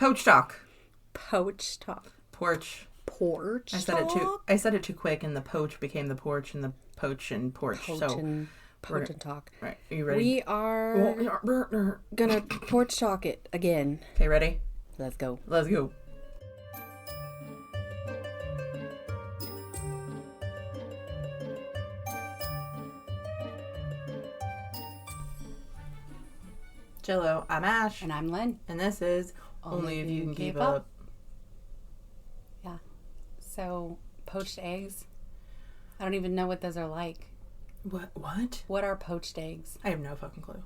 Porch Talk. Porch Talk. Porch. Porch I said it too quick, and the poach became the porch, and the poach and porch. Porch and talk. Right. Are you ready? We are gonna porch talk it again. Okay, ready? Let's go. Let's go. Jello, I'm Ash. And I'm Lynn. And this is Only If You Can Keep Up. Yeah. So, poached eggs. I don't even know what those are like. What? What are poached eggs? I have no fucking clue.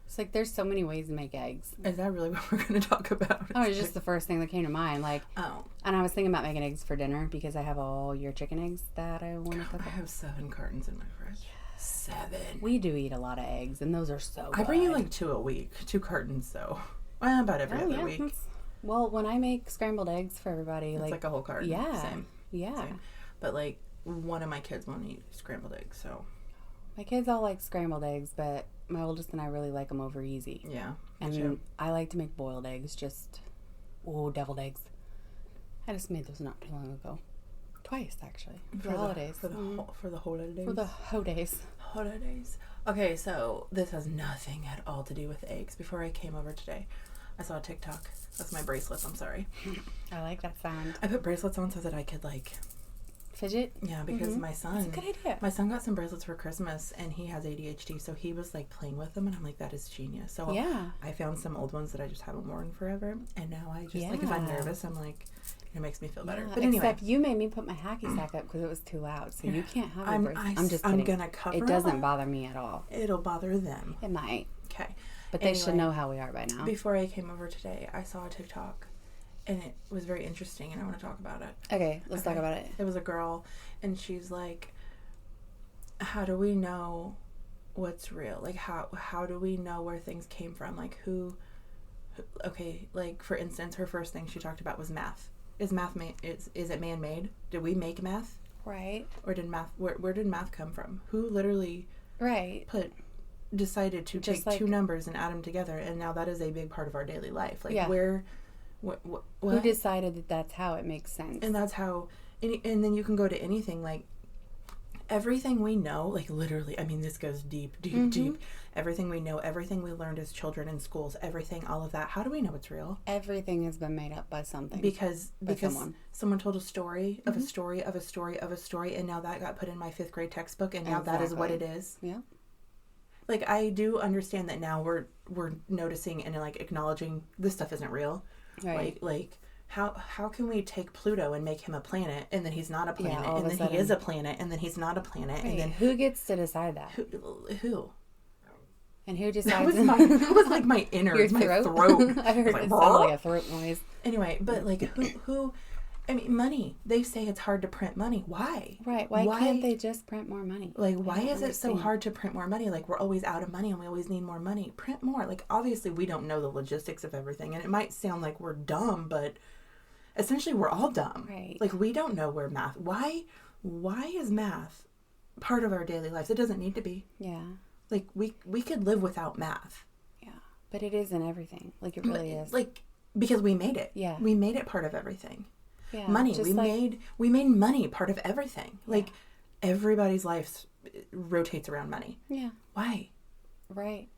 It's like there's so many ways to make eggs. Is that really what we're going to talk about? Oh, it's just the first thing that came to mind. Oh. And I was thinking about making eggs for dinner because I have all your chicken eggs that I want to cook. I have 7 cartons in my fridge. 7. We do eat a lot of eggs, and those are so good. I bring you like 2 a week. 2 cartons, though. Well, about every other week. Well, when I make scrambled eggs for everybody, it's like a whole carton. Yeah. Same. But like one of my kids won't eat scrambled eggs, so. My kids all like scrambled eggs, but my oldest and I really like them over easy. Yeah. And I like to make boiled eggs, deviled eggs. I just made those not too long ago. Twice, actually. For the holidays. For the holidays. For the holidays. Holidays. Okay, so this has nothing at all to do with eggs. Before I came over today, I saw a TikTok. That's my bracelets, I'm sorry. I like that sound. I put bracelets on so that I could fidget? Yeah, because my son... That's a good idea. My son got some bracelets for Christmas, and he has ADHD, so he was, playing with them, and I'm like, that is genius. So yeah. I found some old ones that I just haven't worn forever, and now I just, if I'm nervous, I'm like, it makes me feel better. But anyway. Except you made me put my hacky sack up because it was too loud, so you can't have a bracelet. I'm just kidding. I'm going to cover it doesn't bother me at all. It'll bother them. It might. Okay. But they should know how we are by now. Before I came over today, I saw a TikTok. And it was very interesting, and I want to talk about it. Okay, let's talk about it. It was a girl, and she's like, how do we know what's real? Like, how do we know where things came from? Like, for instance, her first thing she talked about was math. Is math is it man-made? Did we make math? Right. Or did math, where did math come from? Who literally decided to take 2 numbers and add them together, and now that is a big part of our daily life. Where... What? Who decided that that's how it makes sense? And that's how, and then you can go to anything, everything we know, literally, I mean, this goes deep. Everything we know, everything we learned as children in schools, everything, all of that. How do we know it's real? Everything has been made up by something. Because someone told a story of a story of a story of a story, and now that got put in my 5th grade textbook, and now that is what it is. Yeah. I do understand that now we're noticing and acknowledging this stuff isn't real. Right. How can we take Pluto and make him a planet, and then he's not a planet, and then he is a planet, and then he's not a planet, and then who gets to decide that? Who? And who decides? That was my inner my throat. I heard it sound like a throat noise. Anyway, but who? I mean, money. They say it's hard to print money. Why? Right. Why can't they just print more money? Why is it so hard to print more money? We're always out of money and we always need more money. Print more. Obviously we don't know the logistics of everything, and it might sound like we're dumb, but essentially we're all dumb. Right. We don't know where math. Why is math part of our daily lives? It doesn't need to be. Yeah. We could live without math. Yeah. But it is in everything. It really is. Because we made it. Yeah. We made it part of everything. Yeah, money. We made money part of everything. Yeah. Everybody's life rotates around money. Yeah. Why? Right.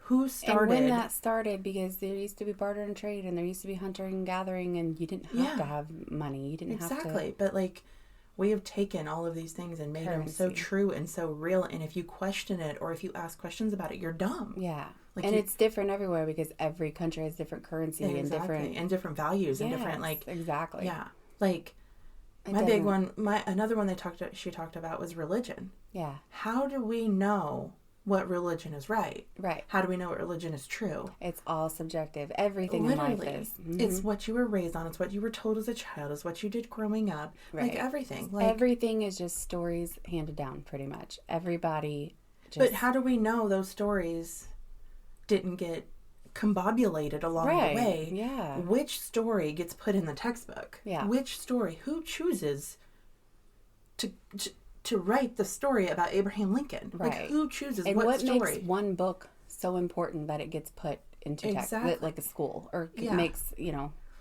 Who started? And when that started, because there used to be barter and trade, and there used to be hunting and gathering, and you didn't have to have money. You didn't have to. Exactly. But we have taken all of these things and made them so true and so real. And if you question it or if you ask questions about it, you're dumb. Yeah. And it's different everywhere because every country has different currency and different values and different exactly. Yeah. Big one, another one she talked about was religion. Yeah. How do we know what religion is right? Right. How do we know what religion is true? It's all subjective. Everything Literally. In life is. Mm-hmm. It's what you were raised on. It's what you were told as a child. It's what you did growing up. Right. Everything. Everything is just stories handed down, pretty much. Everybody just... But how do we know those stories didn't get combobulated along the way? Yeah. Which story gets put in the textbook? Yeah. Which story? Who chooses to write the story about Abraham Lincoln? Right. Who chooses and what what story? makes one book so important that it gets put into tech, like a school, or makes,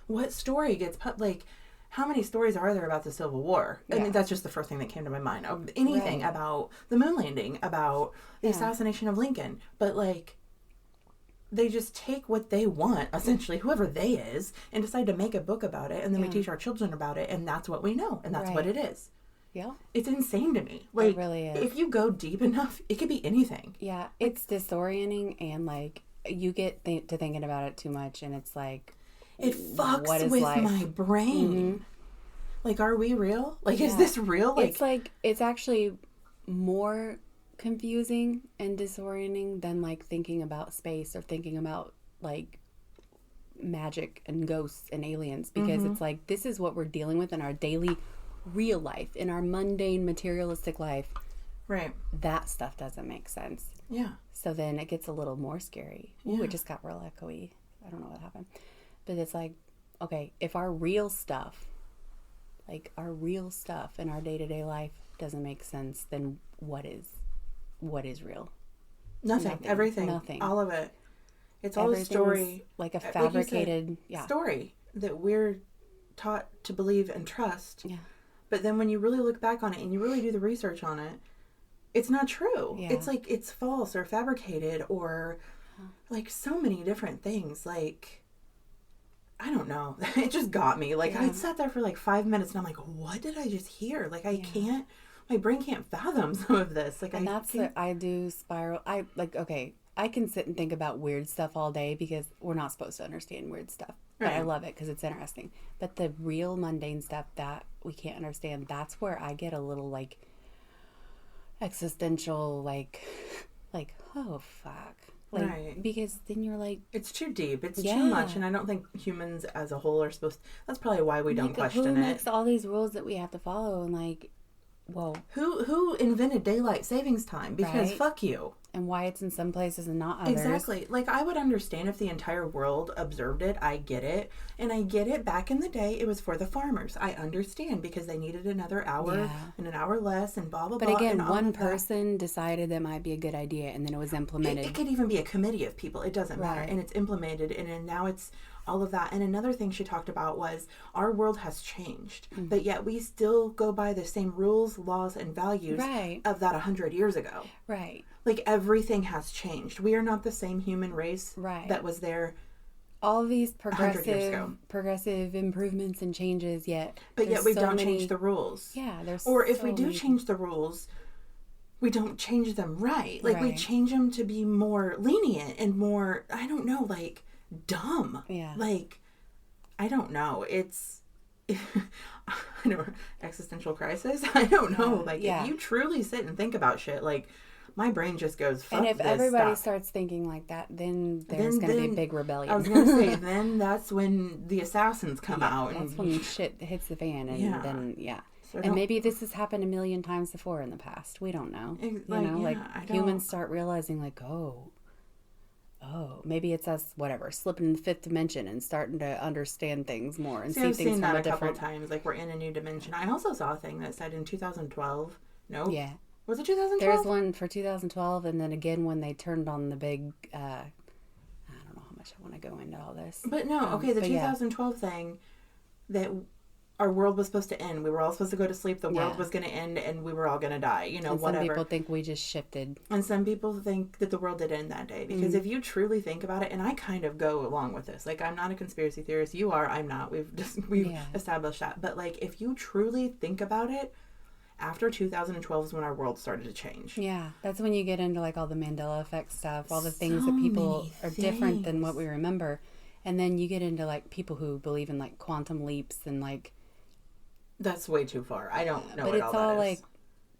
What story gets like, how many stories are there about the Civil War? I mean, that's just the first thing that came to my mind. Anything about the moon landing, about the assassination of Lincoln. But, like, they just take what they want, essentially, whoever they is, and decide to make a book about it, and then we teach our children about it, and that's what we know, and that's what it is. Yeah. It's insane to me. Like, it really is. If you go deep enough, it could be anything. Yeah, it's disorienting, and, like, you get to thinking about it too much, and it's like... It fucks with my brain. Like, are we real? Like, is this real? Like, it's actually more confusing and disorienting than, like, thinking about space or thinking about, like, magic and ghosts and aliens, because it's like, this is what we're dealing with in our daily real life, in our mundane materialistic life. Right. That stuff doesn't make sense. Yeah. So then it gets a little more scary. Ooh, it just got real echoey. I don't know what happened. But it's like, okay, if our real stuff, like our real stuff in our day-to-day life doesn't make sense, then what is real? Nothing. Everything. Nothing. All of it. It's all a story. Like a fabricated story that we're taught to believe and trust. Yeah. But then when you really look back on it and you really do the research on it, it's not true. Yeah. It's like, it's false or fabricated or like so many different things. Like, I don't know. It just got me. Like, I sat there for like 5 minutes and I'm like, what did I just hear? Like, I can't, my brain can't fathom some of this. Like, and I do spiral. Okay, I can sit and think about weird stuff all day because we're not supposed to understand weird stuff. But I love it because it's interesting. But the real mundane stuff that we can't understand, that's where I get a little like existential, like, oh, fuck. Like, right. Because then you're like... It's too deep. It's too much. And I don't think humans as a whole are supposed to... That's probably why we don't question it. Who makes all these rules that we have to follow? And like, whoa. Who invented daylight savings time? Because fuck you. And why it's in some places and not others. Exactly. Like, I would understand if the entire world observed it. I get it. And I get it. Back in the day, it was for the farmers. I understand because they needed another hour and an hour less and blah, blah, blah. But again, one person decided that might be a good idea and then it was implemented. It could even be a committee of people. It doesn't matter. And it's implemented. And now it's all of that. And another thing she talked about was our world has changed. But yet we still go by the same rules, laws, and values of that 100 years ago. Right. Like, everything has changed. We are not the same human race that was there all these progressive improvements and changes, but yet we don't change the rules. Yeah, there's or if we do change the rules, we don't change them right. Like, we change them to be more lenient and more, I don't know, like, dumb. Yeah. Like, I don't know. It's... I know, existential crisis. I don't know. Like, if you truly sit and think about shit, like, my brain just goes, fuck. And if this everybody stuff. Starts thinking like that, then there's going to be a big rebellion. I was going to say, then that's when the assassins come out. That's when shit hits the fan. And then, So and maybe this has happened a million times before in the past. We don't know. Humans start realizing, like, oh, maybe it's us, slipping in the fifth dimension and starting to understand things more and see I've things seen from that a couple different... times. Like, we're in a new dimension. I also saw a thing that said in 2012. No. Yeah. Was it 2012? There's one for 2012, and then again when they turned on the big... I don't know how much I want to go into all this. But no, okay, the 2012 thing that our world was supposed to end. We were all supposed to go to sleep. The world was going to end, and we were all going to die. You know, and whatever. Some people think we just shifted. And some people think that the world did end that day. Because if you truly think about it, and I kind of go along with this. Like, I'm not a conspiracy theorist. You are. I'm not. We've established that. But, like, if you truly think about it, after 2012 is when our world started to change. Yeah. That's when you get into, like, all the Mandela effect stuff. All the things that people are different than what we remember. And then you get into, like, people who believe in, like, quantum leaps and, like... That's way too far. I don't know but what it's all that all is. like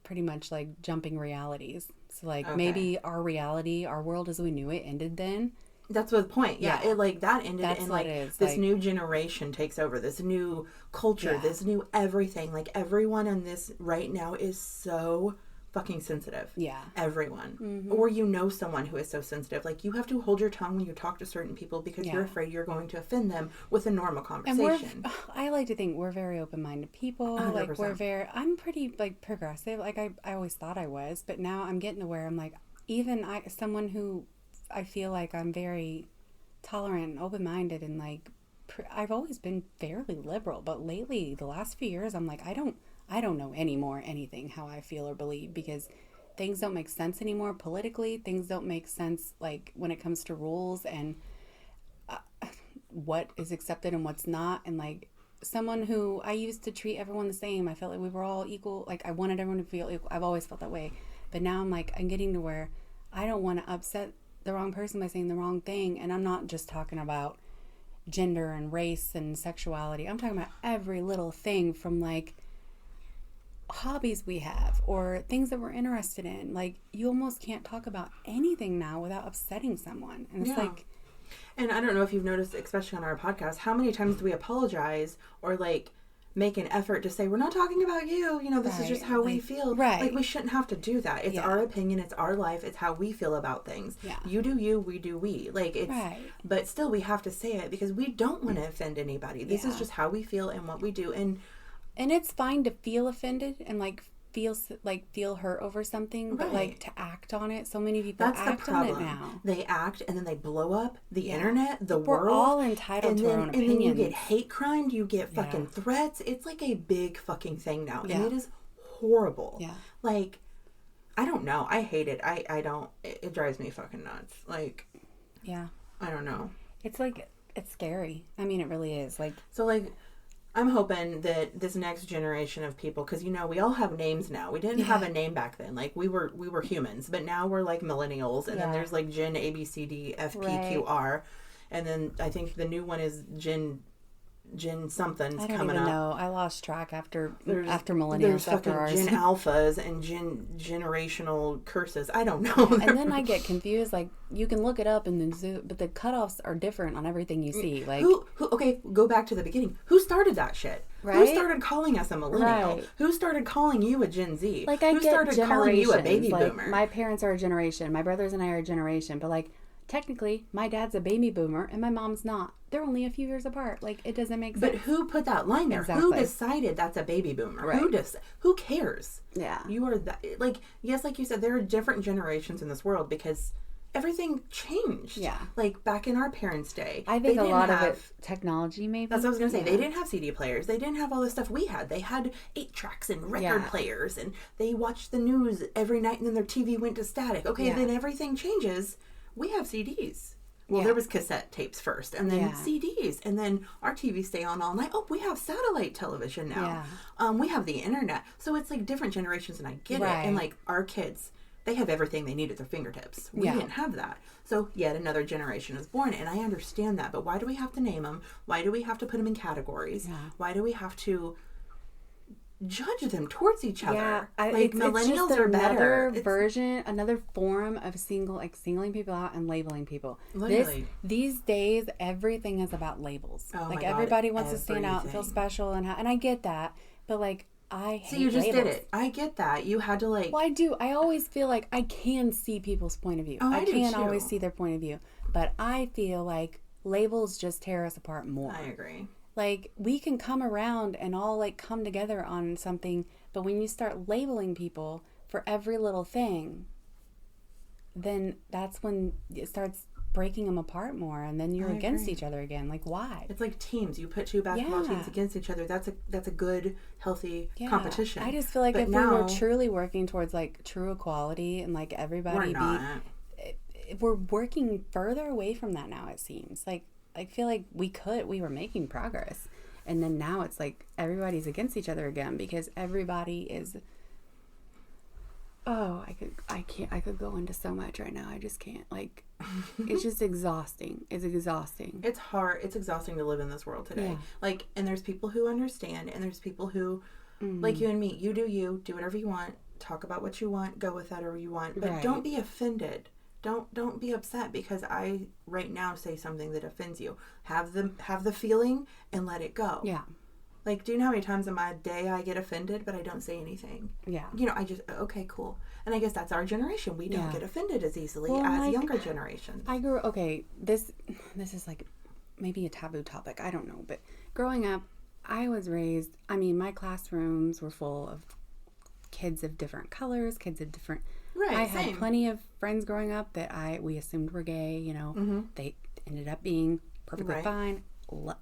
pretty much like jumping realities. So like maybe our reality, our world as we knew it ended then. That's the point. Yeah. It like that ended and like this like, new generation takes over, this new culture, this new everything. Like everyone in this right now is so fucking sensitive. Yeah. Everyone. Mm-hmm. Or you know someone who is so sensitive. Like you have to hold your tongue when you talk to certain people because you're afraid you're going to offend them with a normal conversation. And I like to think we're very open-minded people. 100%. Like I'm pretty like progressive. Like I always thought I was, but now I'm getting to where I'm like, even someone who I feel like I'm very tolerant and open-minded, and like I've always been fairly liberal, but lately, the last few years, I'm like, I don't know anymore anything how I feel or believe, because things don't make sense anymore politically. Things don't make sense like when it comes to rules and what is accepted and what's not. And like someone who I used to treat everyone the same, I felt like we were all equal. Like I wanted everyone to feel equal. I've always felt that way, but now I'm like, I'm getting to where I don't want to upset the wrong person by saying the wrong thing. And I'm not just talking about gender and race and sexuality. I'm talking about every little thing, from like hobbies we have or things that we're interested in. Like you almost can't talk about anything now without upsetting someone. And it's like, and I don't know if you've noticed, especially on our podcast, how many times do we apologize or like make an effort to say, we're not talking about you, you know, this is just how we feel. Like we shouldn't have to do that. It's our opinion, it's our life, it's how we feel about things. You do you, we do we. Like it's but still we have to say it because we don't want to offend anybody. This is just how we feel and what we do. And it's fine to feel offended and like feel hurt over something, but like to act on it. So many people act on it now. They act and then they blow up the internet, the world. We're all entitled to our own opinions. And then you get hate crimed, you get fucking threats. It's like a big fucking thing now. And it is horrible. Like, I don't know. I hate it. I don't. It drives me fucking nuts. Like, I don't know. It's like, it's scary. I mean, it really is. Like, so like, I'm hoping that this next generation of people, because, you know, we all have names now. We didn't have a name back then. Like, we were humans, but now we're like millennials. And then there's like Gen A, B, C, D, F, P, Q, R. And then I think the new one is Gen something's coming up. I don't even know. I lost track after millennials. There's fucking Gen Alphas and generational curses. I don't know. And then I get confused. Like, you can look it up and then zoom, but the cutoffs are different on everything you see. Like, who okay, go back to the beginning. Who started that shit? Right? Who started calling us a millennial? Right. Who started calling you a Gen Z? Like, who started calling you a baby boomer? My parents are a generation. My brothers and I are a generation. But like, technically, my dad's a baby boomer and my mom's not. They're only a few years apart. Like, it doesn't make sense. But who put that line there? Exactly. Who decided that's a baby boomer? Right. Who cares? Yeah. You are that. Like, yes, like you said, there are different generations in this world because everything changed. Yeah. Like, back in our parents' day. I think a lot of it, technology maybe. That's what I was going to say. They didn't have CD players. They didn't have all this stuff we had. They had 8-tracks and record players. And they watched the news every night and then their TV went to static. Okay, then everything changes. We have CDs. Well, there was cassette tapes first, and then CDs, and then our TVs stay on all night. Oh, we have satellite television now. We have the internet. So it's like different generations, and I get it. And like our kids, they have everything they need at their fingertips. We didn't have that. So yet another generation is born, and I understand that. But why do we have to name them? Why do we have to put them in categories? Why do we have to judge them towards each other? Millennials it's are better. Another form of singling people out and labeling people. Literally. These days, everything is about labels. Oh like, everybody wants to stand out and feel special, and I get that, but like, I hate you just labels. did it. I get that. You had to like... Well, I do. I always feel like I can see people's point of view. I can always see their point of view, but I feel like labels just tear us apart more. I agree. Like, we can come around and all, like, come together on something, but when you start labeling people for every little thing, then that's when it starts breaking them apart more, and then you're against each other again. Like, why? It's like teams. You put two basketball teams against each other. That's a good, healthy competition. I just feel like if we were truly working towards, like, true equality and, like, everybody we're working further away from that now, it seems. Like, I feel like we were making progress, and then now it's like everybody's against each other again because everybody is. Oh, I could go into so much right now. I just can't. Like, it's just exhausting. It's exhausting. It's hard. It's exhausting to live in this world today. Like, and there's people who understand, and there's people who, like you and me, you, do whatever you want, talk about what you want, go with that or you want, but don't be offended. Don't be upset because I right now say something that offends you. Have the feeling and let it go. Yeah. Like, do you know how many times in my day I get offended, but I don't say anything? Yeah. You know, I just, okay, cool. And I guess that's our generation. We don't get offended as easily as younger generations. This is like maybe a taboo topic. I don't know. But growing up, I was raised, my classrooms were full of kids of different colors, kids of different... Right, I had plenty of friends growing up that we assumed were gay, you know. ended up being perfectly fine.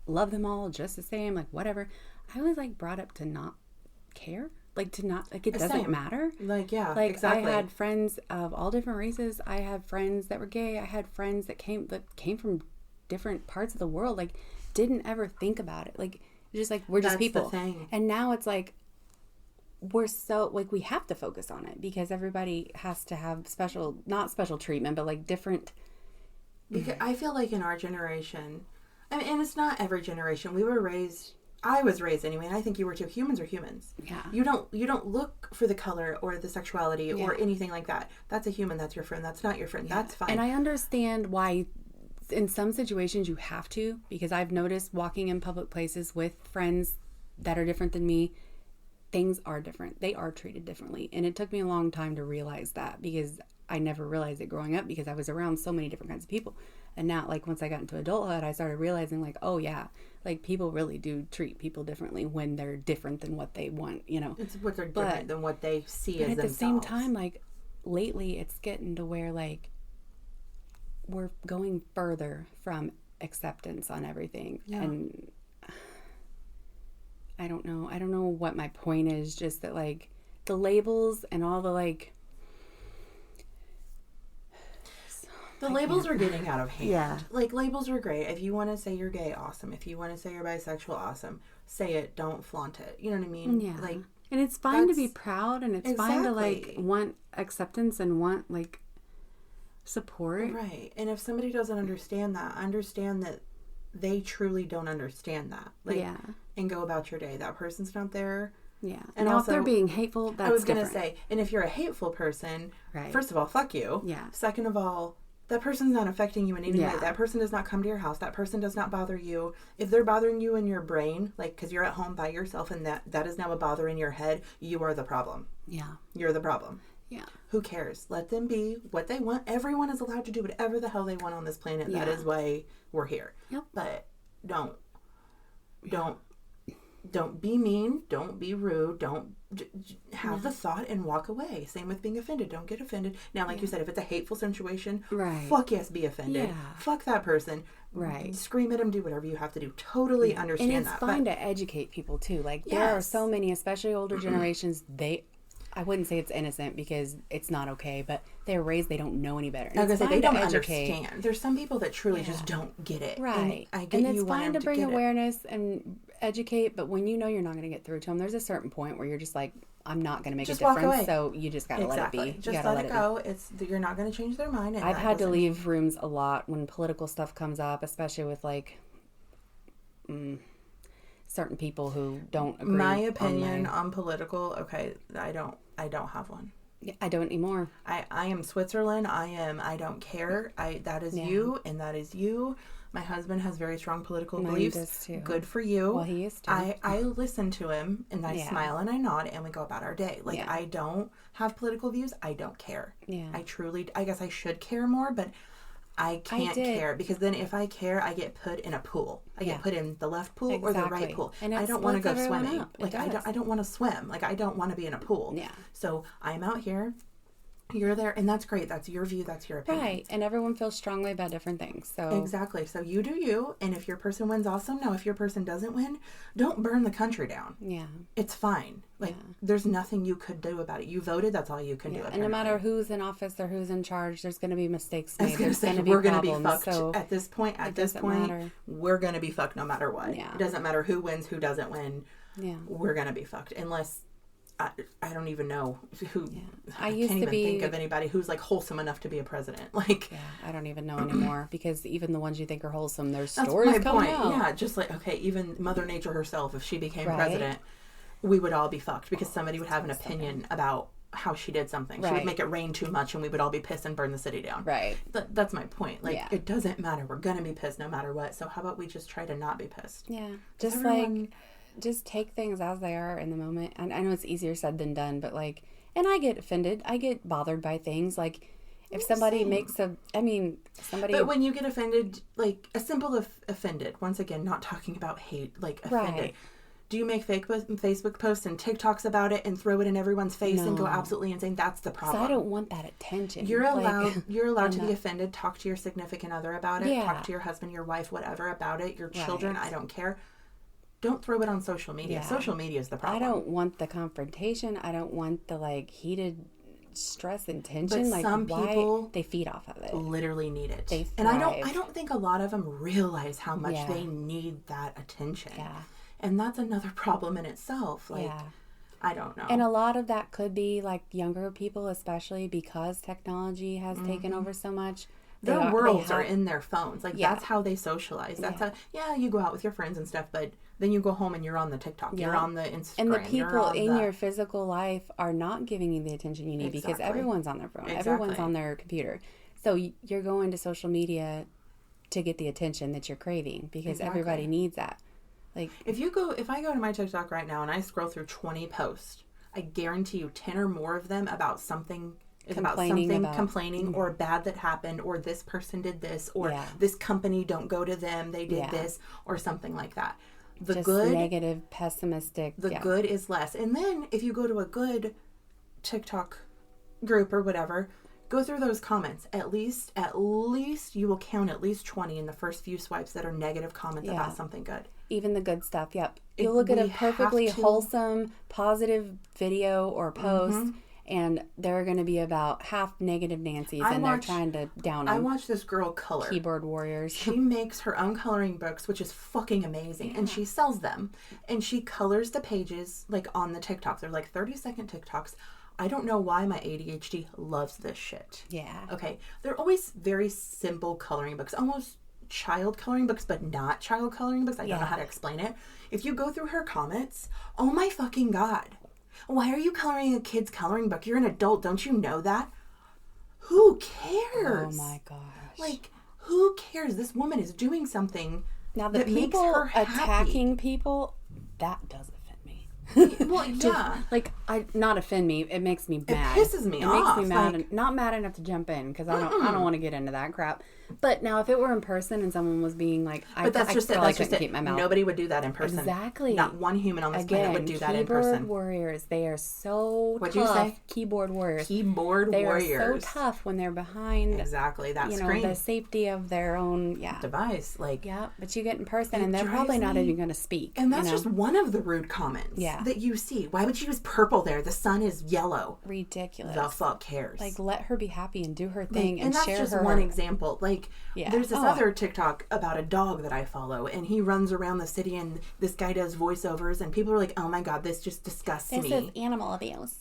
Love them all just the same, like whatever. I was like brought up to not care, like to not, like it doesn't matter. Like, yeah, like exactly. I had friends of all different races. I had friends that were gay. I had friends that came from different parts of the world. Like, didn't ever think about it. Like, just like we're just people. The thing. And now it's like we're so like we have to focus on it because everybody has to have not special treatment, but like different. Because I feel like in our generation, I mean, and it's not every generation. I was raised anyway, and I think you were too. Humans are humans. Yeah. You don't look for the color or the sexuality or anything like that. That's a human. That's your friend. That's not your friend. Yeah. That's fine. And I understand why in some situations you have to, because I've noticed walking in public places with friends that are different than me, things are different. They are treated differently. And it took me a long time to realize that because I never realized it growing up because I was around so many different kinds of people. And now, like, once I got into adulthood, I started realizing, like, oh, yeah, like, people really do treat people differently when they're different than what they want, you know. It's what they're different than what they see as themselves. But at the same time, like, lately, it's getting to where, like, we're going further from acceptance on everything. Yeah. And I don't know what my point is, just that, like, the labels and all the, like... The labels are getting out of hand. Yeah. Like, labels are great. If you want to say you're gay, awesome. If you want to say you're bisexual, awesome. Say it. Don't flaunt it. You know what I mean? Yeah. Like, and it's fine to be proud, and it's fine to, like, want acceptance and want, like, support. Right. And if somebody doesn't understand that they truly don't understand that. Like, and go about your day. That person's not there. Yeah. And now also, if they're being hateful, that's I was going to say, and if you're a hateful person, first of all, fuck you. Yeah. Second of all, that person's not affecting you in any way. That person does not come to your house. That person does not bother you. If they're bothering you in your brain, like, because you're at home by yourself and that is now a bother in your head, you are the problem. Yeah. You're the problem. Yeah. Who cares? Let them be what they want. Everyone is allowed to do whatever the hell they want on this planet. Yeah. That is why we're here. Yep. But don't be mean. Don't be rude. Don't have the thought and walk away. Same with being offended. Don't get offended. Now, like you said, if it's a hateful situation, fuck yes, be offended. Yeah. Fuck that person. Right. Scream at them. Do whatever you have to do. Totally understand that. And it's fine to educate people too. Like there are so many, especially older generations. I wouldn't say it's innocent because it's not okay, but they're raised, they don't know any better. I was going to say, they don't understand. There's some people that truly just don't get it. Right. And it's fine to bring awareness and educate, but when you know you're not going to get through to them, there's a certain point where you're just like, I'm not going to make a difference, so you just got to let it be. Just let it go. You're not going to change their mind. I've had to leave rooms a lot when political stuff comes up, especially with like... certain people who don't agree. My opinion on political, okay, I don't have one. Yeah, I don't anymore. I am Switzerland. I don't care. That is you and that is you. My husband has very strong political beliefs. Does too. Good for you. Well, he is too. I listen to him and I smile and I nod and we go about our day. Like I don't have political views. I don't care. Yeah. I guess I should care more, but I can't care because then if I care, I get put in a pool. I get put in the left pool or the right pool. And I don't want to go swimming. Like I don't want to swim. Like I don't want to be in a pool. Yeah. So I'm out here. You're there, and that's great. That's your view. That's your opinion. Right, and everyone feels strongly about different things. So exactly. So you do you, and if your person wins, awesome. Now, if your person doesn't win, don't burn the country down. Yeah, it's fine. Like there's nothing you could do about it. You voted. That's all you can do. And no matter who's in office or who's in charge, there's going to be mistakes made. There's going to be we're going to be fucked. So at this point, we're going to be fucked no matter what. Yeah. It doesn't matter who wins, who doesn't win. Yeah, we're going to be fucked unless. I don't even know who. Yeah. I can't even think of anybody who's like wholesome enough to be a president. Like, I don't even know anymore because even the ones you think are wholesome, there's stories coming out. Yeah, just like even Mother Nature herself, if she became president, we would all be fucked because somebody would have an opinion about how she did something. She would make it rain too much, and we would all be pissed and burn the city down. Right. That's my point. Like, it doesn't matter. We're gonna be pissed no matter what. So how about we just try to not be pissed? Yeah. Just take things as they are in the moment. And I know it's easier said than done, but like, and I get offended. I get bothered by things. Like, if somebody But when you get offended, like a simple offended, once again, not talking about hate, like offended. Right. Do you make Facebook posts and TikToks about it and throw it in everyone's face and go absolutely insane? That's the problem. So I don't want that attention. You're allowed to be offended. Talk to your significant other about it. Yeah. Talk to your husband, your wife, whatever about it. Your children, I don't care. Don't throw it on social media. Yeah. Social media is the problem. I don't want the confrontation. I don't want the heated stress and tension. But some people, they feed off of it. Literally need it. They thrive. And I don't think a lot of them realize how much they need that attention. Yeah. And that's another problem in itself. I don't know. And a lot of that could be younger people, especially because technology has taken over so much. Their worlds are in their phones. That's how they socialize. That's how, you go out with your friends and stuff, but then you go home and you're on the TikTok. You're on the Instagram. And the people in your physical life are not giving you the attention you need because everyone's on their phone. Exactly. Everyone's on their computer. So you're going to social media to get the attention that you're craving because everybody needs that. If I go to my TikTok right now and I scroll through 20 posts, I guarantee you 10 or more of them about something complaining or bad that happened, or this person did this, or this company, don't go to them, they did this, or something like that. Just negative, pessimistic. The good is less. And then if you go to a good TikTok group or whatever, go through those comments. At least you will count at least 20 in the first few swipes that are negative comments about something good. Even the good stuff, yep. You'll look at a perfectly wholesome, positive video or post, and they're going to be about half negative Nancy's, and they're trying to down them. I watched this girl color. Keyboard warriors. She makes her own coloring books, which is fucking amazing, and she sells them. And she colors the pages, on the TikToks. They're 30-second TikToks. I don't know why my ADHD loves this shit. Yeah. Okay. They're always very simple coloring books, almost child coloring books, but not child coloring books. I don't know how to explain it. If you go through her comments, oh my fucking God. Why are you coloring a kid's coloring book? You're an adult. Don't you know that? Who cares? Oh my gosh. Who cares? This woman is doing something that makes her happy. Attacking people, that does offend me. Well, yeah. Not offend me. It makes me mad. It pisses me off. It makes me mad. Not mad enough to jump in because I don't want to get into that crap. But now, if it were in person and someone was being but that's just it. That's just keep my mouth. Nobody would do that in person. Exactly. Not one human on this planet would do that in person. Keyboard warriors. They are so tough. What'd you say? Keyboard warriors. Keyboard warriors. They are so tough when they're behind. Exactly. That screen. The safety of their own device. Yeah, but you get in person and they're probably not even going to speak. And that's just one of the rude comments that you see. Why would you use purple there? The sun is yellow. Ridiculous. The fuck cares? Let her be happy and do her thing and that's share just her. One example. There's this other TikTok about a dog that I follow, and he runs around the city, and this guy does voiceovers, and people are like, oh my God, this just disgusts me. This is animal abuse.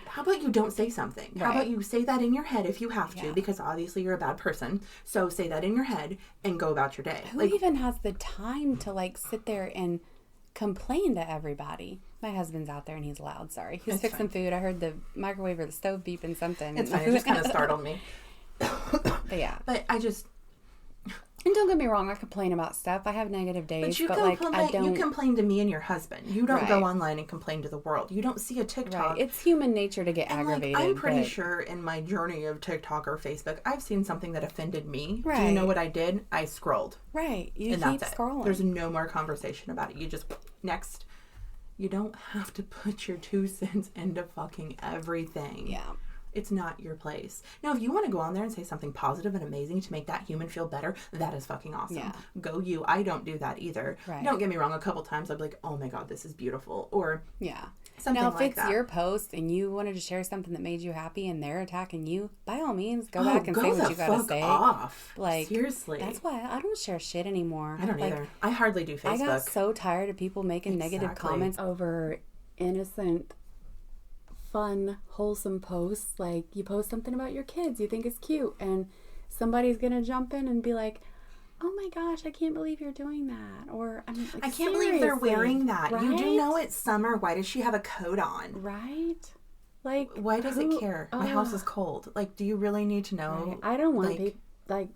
How about you don't say something? Right. How about you say that in your head if you have to, because obviously you're a bad person. So say that in your head and go about your day. Who even has the time to sit there and complain to everybody? My husband's out there and he's loud. Sorry. He's fixing food. I heard the microwave or the stove beeping something. It's fine. It just kind of startled me. But yeah. But I just... And don't get me wrong, I complain about stuff. I have negative days, but I don't... You complain to me and your husband. You don't go online and complain to the world. You don't see a TikTok. Right. It's human nature to get aggravated. I'm pretty sure in my journey of TikTok or Facebook, I've seen something that offended me. Right. Do you know what I did? I scrolled. Right. You keep scrolling. There's no more conversation about it. You just... Next. You don't have to put your 2 cents into fucking everything. Yeah. It's not your place. Now, if you want to go on there and say something positive and amazing to make that human feel better, that is fucking awesome. Yeah. Go you. I don't do that either. Right. Don't get me wrong. A couple times I'll be like, oh my God, this is beautiful. Or something now, if like it's your post and you wanted to share something that made you happy and they're attacking you, by all means, go back and say what you got to say. Off. Seriously. That's why I don't share shit anymore. I don't either. I hardly do Facebook. I got so tired of people making negative comments over innocent, fun, wholesome posts. You post something about your kids, you think it's cute, and somebody's gonna jump in and be like, oh my gosh, I can't believe you're doing that. Or I can't believe they're wearing that. Right? You do know it's summer. Why does she have a coat on? Right. Why does it care? My house is cold. Do you really need to know? Right. I don't want people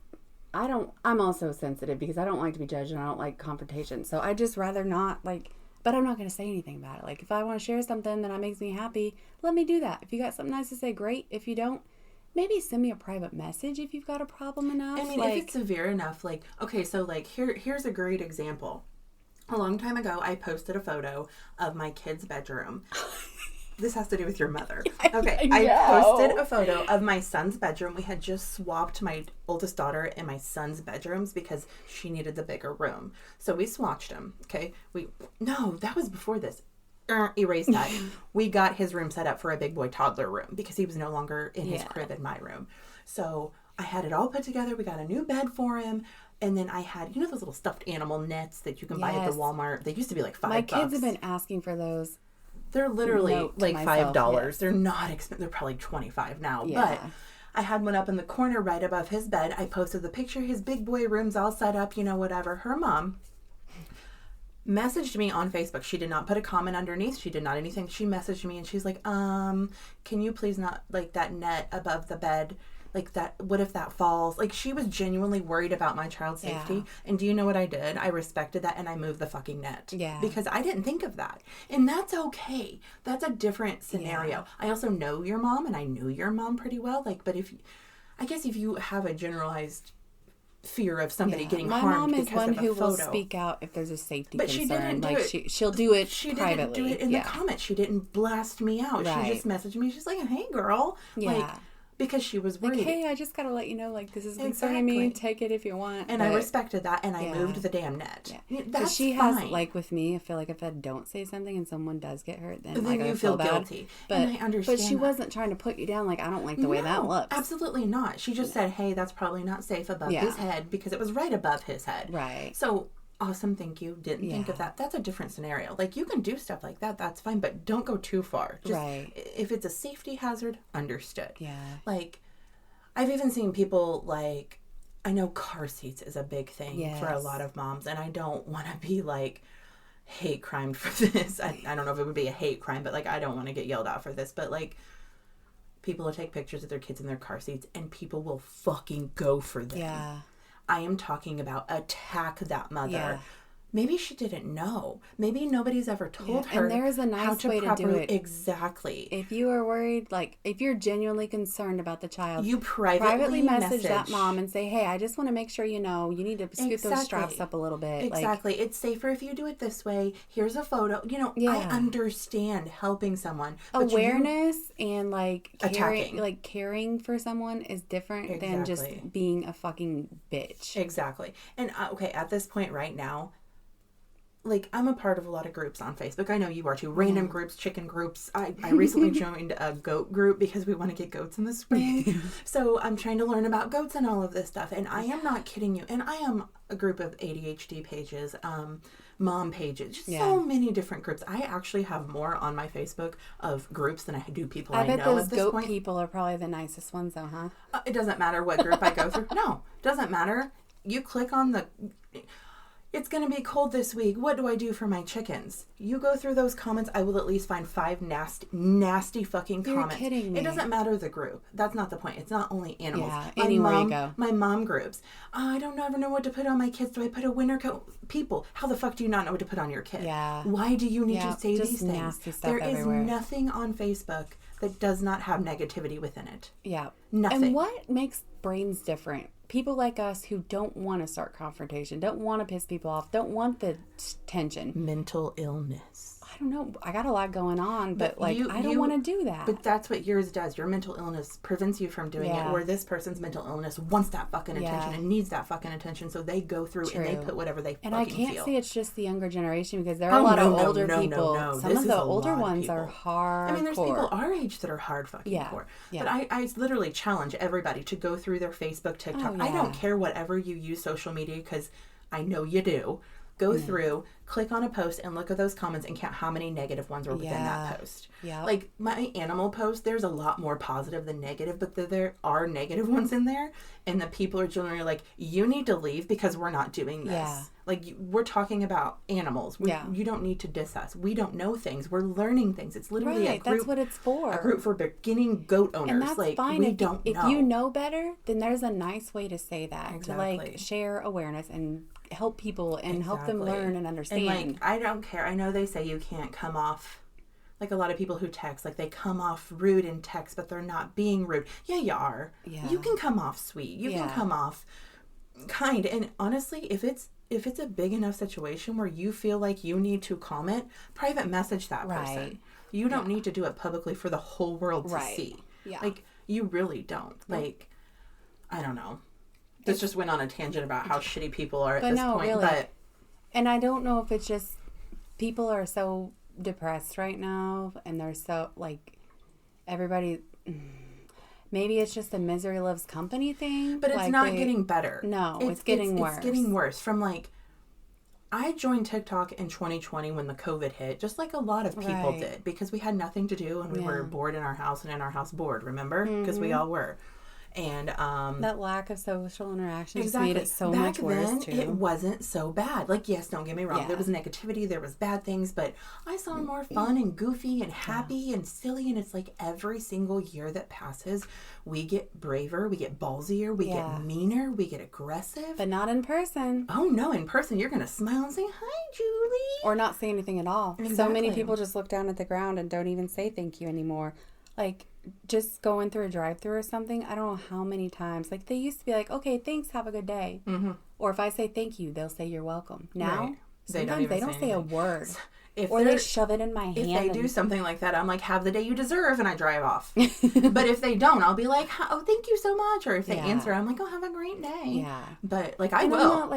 I'm also sensitive because I don't like to be judged and I don't like confrontation. So I just rather not but I'm not going to say anything about it. If I want to share something that makes me happy, let me do that. If you got something nice to say, great. If you don't, maybe send me a private message if you've got a problem enough. I mean, if it's severe enough, okay, so here's a great example. A long time ago, I posted a photo of my kid's bedroom. This has to do with your mother. Okay, I posted a photo of my son's bedroom. We had just swapped my oldest daughter and my son's bedrooms because she needed the bigger room. So we swatched them. Okay, no, that was before this. Erase that. We got his room set up for a big boy toddler room because he was no longer in his crib in my room. So I had it all put together. We got a new bed for him. And then I had, those little stuffed animal nets that you can buy at the Walmart. They used to be like $5. My kids have been asking for those. They're literally like $5. Yes. They're not expensive. They're probably $25 now. Yeah. But I had one up in the corner right above his bed. I posted the picture. His big boy room's all set up, whatever. Her mom messaged me on Facebook. She did not put a comment underneath. She did not anything. She messaged me and she's like, can you please not, like, that net above the bed, like that, what if that falls? Like, she was genuinely worried about my child's safety. Yeah. And do you know what I did? I respected that and I moved the fucking net. Yeah. Because I didn't think of that. And that's okay. That's a different scenario. Yeah. I also know your mom and I knew your mom pretty well. Like, but if you have a generalized fear of somebody getting harmed, my mom is one who will speak out if there's a safety concern. She didn't do it. She'll do it privately. Didn't do it in the comments. She didn't blast me out. Right. She just messaged me. She's like, "Hey, girl." Yeah. Like, because she was worried. Like, hey, I just gotta let you know, like, this is concerning me. Take it if you want. And I respected that, and I moved the damn net. Yeah. That's she has, like, with me, I feel like if I don't say something and someone does get hurt, then like, I feel guilty. But, and I understand. But she wasn't trying to put you down. Like, I don't like the way that looks. Absolutely not. She just said, hey, that's probably not safe above his head, because it was right above his head. Right. So, awesome, thank you. Didn't think of that. That's a different scenario. Like, you can do stuff like that. That's fine, but don't go too far. Just, if it's a safety hazard, understood. Yeah. Like, I've even seen people, like, I know car seats is a big thing for a lot of moms, and I don't want to be, like, hate crimed for this. I don't know if it would be a hate crime, but, like, I don't want to get yelled at for this, but, like, people will take pictures of their kids in their car seats, and people will fucking go for them. Yeah. I am talking about attack that mother. Yeah. Maybe she didn't know. Maybe nobody's ever told her. And there's a nice way to do it. Exactly. If you are worried, like, if you're genuinely concerned about the child, you privately message that mom and say, hey, I just want to make sure you know you need to scoot those straps up a little bit. Exactly. Like, it's safer if you do it this way. Here's a photo. I understand helping someone. Awareness and, like, caring for someone is different than just being a fucking bitch. Exactly. And, at this point right now, like, I'm a part of a lot of groups on Facebook. I know you are too. Random groups, chicken groups. I recently joined a goat group because we want to get goats in the spring. So I'm trying to learn about goats and all of this stuff. And I am not kidding you. And I am a group of ADHD pages, mom pages, so many different groups. I actually have more on my Facebook of groups than I do people I know at this point. I bet those goat people are probably the nicest ones though, huh? It doesn't matter what group I go through. No, doesn't matter. You click on the... It's going to be cold this week. What do I do for my chickens? You go through those comments, I will at least find 5 nasty fucking comments. You're kidding me. It doesn't matter the group. That's not the point. It's not only animals. Yeah, anywhere you go. My mom groups. I don't ever know what to put on my kids. Do I put a winter coat? People, how the fuck do you not know what to put on your kid? Yeah. Why do you need to say these things? Nasty stuff there everywhere. Is nothing on Facebook that does not have negativity within it. Yeah. Nothing. And what makes brains different? People like us who don't want to start confrontation, don't want to piss people off, don't want the tension. Mental illness. I don't know. I got a lot going on, but like, I don't want to do that. But that's what yours does. Your mental illness prevents you from doing it, where this person's mental illness wants that fucking attention and needs that fucking attention, so they go through and they put whatever they fucking feel. And I can't say it's just the younger generation, because there are a lot of older people. Some of the older ones are hardcore. I mean, there's people our age that are hard fucking core. Yeah. But I literally challenge everybody to go through their Facebook, TikTok. I don't care whatever you use social media, because I know you do. Go through, click on a post, and look at those comments and count how many negative ones are within that post. Yeah. Like, my animal post, there's a lot more positive than negative, but there are negative ones in there, and the people are generally like, you need to leave because we're not doing this. Yeah. Like, we're talking about animals. You don't need to diss us. We don't know things. We're learning things. It's literally a group. That's what it's for. A group for beginning goat owners. And that's like, fine. If you know better, then there's a nice way to say that. Exactly. To, like, share awareness and help people and help them learn and understand. And, like, I don't care. I know they say you can't come off, like, a lot of people who text, like, they come off rude in text, but they're not being rude. Yeah, you are. Yeah. You can come off sweet. You can come off kind. And honestly, if if it's a big enough situation where you feel like you need to comment, private message that person. Right. You don't need to do it publicly for the whole world to see. Yeah. Like, you really don't. Like, I don't know. This just went on a tangent about how shitty people are at this point. Really. But and I don't know if it's just people are so depressed right now, and they're so, like, everybody... Maybe it's just a misery loves company thing. But it's not getting better. No, it's getting worse. It's getting worse. From, like... I joined TikTok in 2020 when the COVID hit, just like a lot of people did, because we had nothing to do and we were bored in our house and in our house bored, remember? Because we all were. And that lack of social interaction just made it so much worse, too. It wasn't so bad. Like, yes, don't get me wrong. There was negativity, there was bad things, but I saw more fun and goofy and happy and silly, and it's like every single year that passes, we get braver, we get ballsier, we get meaner, we get aggressive. But not in person. Oh, no, in person, you're going to smile and say, hi, Julie. Or not say anything at all. Exactly. So many people just look down at the ground and don't even say thank you anymore. Like, just going through a drive-thru or something, I don't know how many times. Like, they used to be like, okay, thanks, have a good day. Mm-hmm. Or if I say thank you, they'll say you're welcome. Now, sometimes they don't say a word. Or they shove it in my hand. If they do something like that, I'm like, have the day you deserve, and I drive off. But if they don't, I'll be like, oh, thank you so much. Or if they answer, I'm like, oh, have a great day. Yeah. But, like, I will.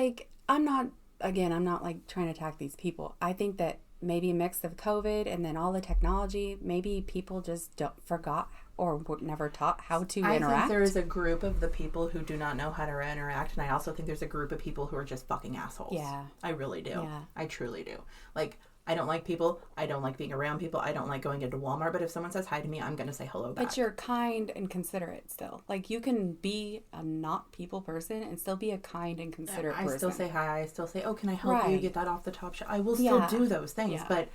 I'm not trying to attack these people. I think that maybe a mix of COVID and then all the technology, maybe people just forgot or were never taught how to interact. I think there is a group of the people who do not know how to interact, and I also think there's a group of people who are just fucking assholes. Yeah. I really do. Yeah. I truly do. Like, I don't like people. I don't like being around people. I don't like going into Walmart. But if someone says hi to me, I'm going to say hello back. But you're kind and considerate still. Like, you can be a not people person and still be a kind and considerate person. I still say hi. I still say, oh, can I help you get that off the top shelf? I will still do those things. Yeah. But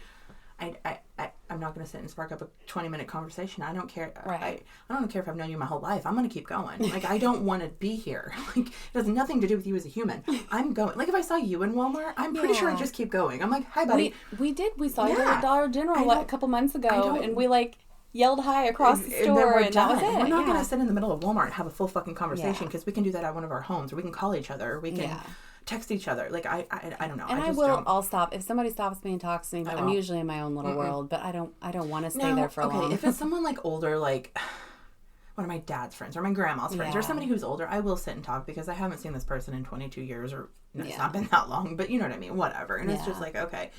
I'm not going to sit and spark up a 20-minute conversation. I don't care. Right. I don't care if I've known you my whole life. I'm going to keep going. Like, I don't want to be here. Like, it has nothing to do with you as a human. I'm going. Like, if I saw you in Walmart, I'm pretty sure I'd just keep going. I'm like, hi, buddy. We saw you at Dollar General a couple months ago, and we, like, yelled hi across the store, and that was it. We're not going to sit in the middle of Walmart and have a full fucking conversation, because we can do that at one of our homes, or we can call each other, or we can... text each other. Like, I don't know. And I'll stop. If somebody stops me and talks to me, I'm usually in my own little world, but I don't want to stay there for long. If it's someone like older, like one of my dad's friends or my grandma's friends or somebody who's older, I will sit and talk, because I haven't seen this person in 22 years, or it's not been that long, but you know what I mean? Whatever. And it's just like, okay.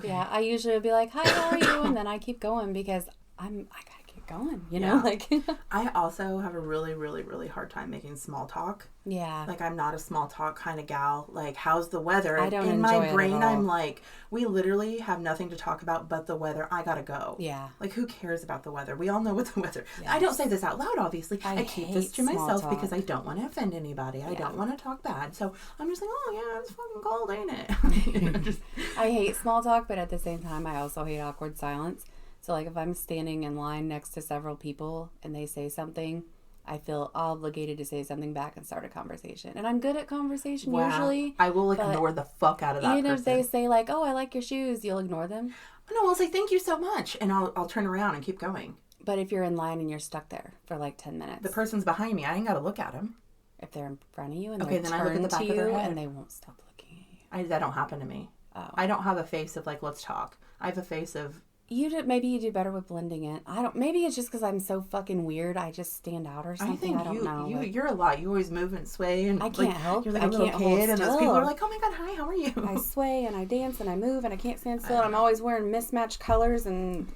Yeah, I usually would be like, hi, how are you? And then I keep going, because I gotta keep going, you know? Like, I also have a really, really, really hard time making small talk. Yeah. Like, I'm not a small talk kind of gal. Like, how's the weather? I don't In enjoy my brain, it at all. I'm like, we literally have nothing to talk about but the weather. I gotta go. Yeah. Like, who cares about the weather? We all know what the weather... Yes. I don't say this out loud, obviously. I keep this to myself because I don't want to offend anybody. I don't want to talk bad. So, I'm just like, oh, yeah, it's fucking cold, ain't it? I hate small talk, but at the same time, I also hate awkward silence. So, like, if I'm standing in line next to several people and they say something, I feel obligated to say something back and start a conversation. And I'm good at conversation usually. I will ignore the fuck out of that person. Even if they say, like, oh, I like your shoes, you'll ignore them? No, I'll say, thank you so much. And I'll turn around and keep going. But if you're in line and you're stuck there for, like, 10 minutes. The person's behind me. I ain't got to look at them. If they're in front of you and they're turned to you and they won't stop looking at you. That don't happen to me. Oh. I don't have a face of, like, let's talk. I have a face of... Maybe you do better with blending it. Maybe it's just because I'm so fucking weird. I just stand out or something. I don't know. You're a lot. You always move and sway, and I can't help. You're like a little kid, and those people are like, "Oh my god, hi, how are you?" I sway and I dance and I move and I can't stand still. And I'm always wearing mismatched colors and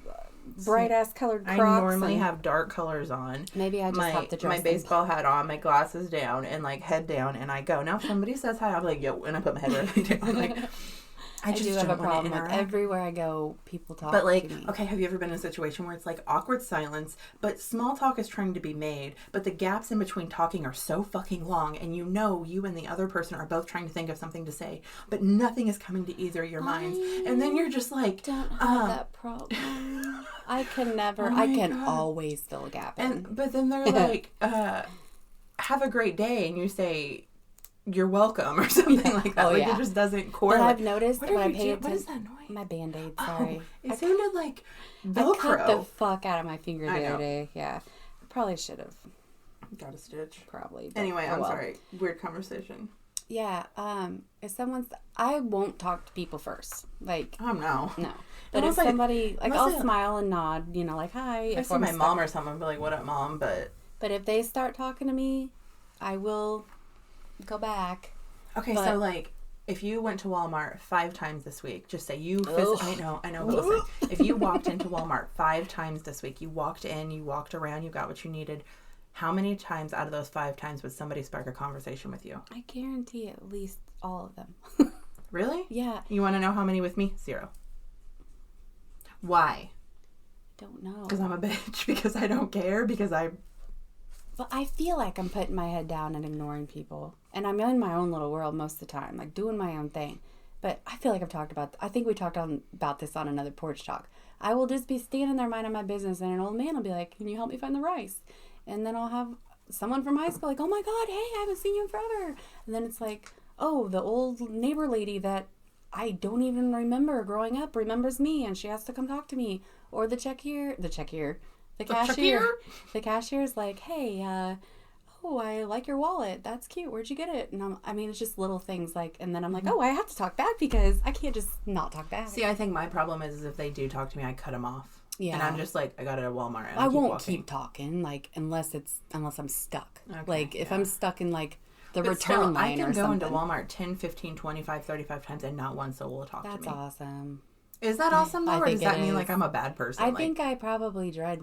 bright ass colored Crocs. I normally have dark colors on. Maybe I just have to dress my baseball hat on, my glasses down, and like head down, and I go. Now if somebody says hi, I'm like, yo, and I put my head right down. Like, I do have a problem with everywhere I go, people talk to me. But, okay, have you ever been in a situation where it's like awkward silence, but small talk is trying to be made, but the gaps in between talking are so fucking long, and you know you and the other person are both trying to think of something to say, but nothing is coming to either of your minds, and then you're just like... don't have that problem. I can never... I can always fill a gap in. But then they're like, have a great day, and you say... you're welcome or something like that. It just doesn't correlate. But I've noticed when I paid what is that noise? My Band-Aid, sorry. It sounded like Velcro. I cut the fuck out of my finger the other day. Yeah. Probably should have. Got a stitch. Probably. Anyway, I'm sorry. Weird conversation. Yeah. If someone's, I won't talk to people first. Like, oh no. But if somebody, like, I'll smile and nod, you know, like, hi. If I see my mom or someone, I'll be like, what up, Mom? But if they start talking to me, I will go back. Okay, so, like, if you went to Walmart 5 times this week, just say you physically, I know, but listen, if you walked into Walmart 5 times this week, you walked in, you walked around, you got what you needed, how many times out of those 5 times would somebody spark a conversation with you? I guarantee at least all of them. Really? Yeah. You want to know how many with me? 0. Why? Don't know. Because I'm a bitch, because I don't care, because But I feel like I'm putting my head down and ignoring people. And I'm in my own little world most of the time, like doing my own thing. But I feel like I think we talked about this on another Porch Talk. I will just be standing there minding my business, and an old man will be like, can you help me find the rice? And then I'll have someone from high school like, oh my God, hey, I haven't seen you in forever. And then it's like, oh, the old neighbor lady that I don't even remember growing up remembers me, and she has to come talk to me. Or the cashier. The cashier's like, hey, oh, I like your wallet. That's cute. Where'd you get it? And it's just little things like, and then I'm like, oh, I have to talk back because I can't just not talk back. See, I think my problem is if they do talk to me, I cut them off. Yeah. And I'm just like, I got it at Walmart. And I won't keep talking, like, unless I'm stuck. Okay, like, if I'm stuck in, like, the return line or something. I can go into Walmart 10, 15, 25, 35 times and not one soul will talk to me. That's awesome. Is that awesome, though? Or does that mean, like, I'm a bad person? I think I probably dread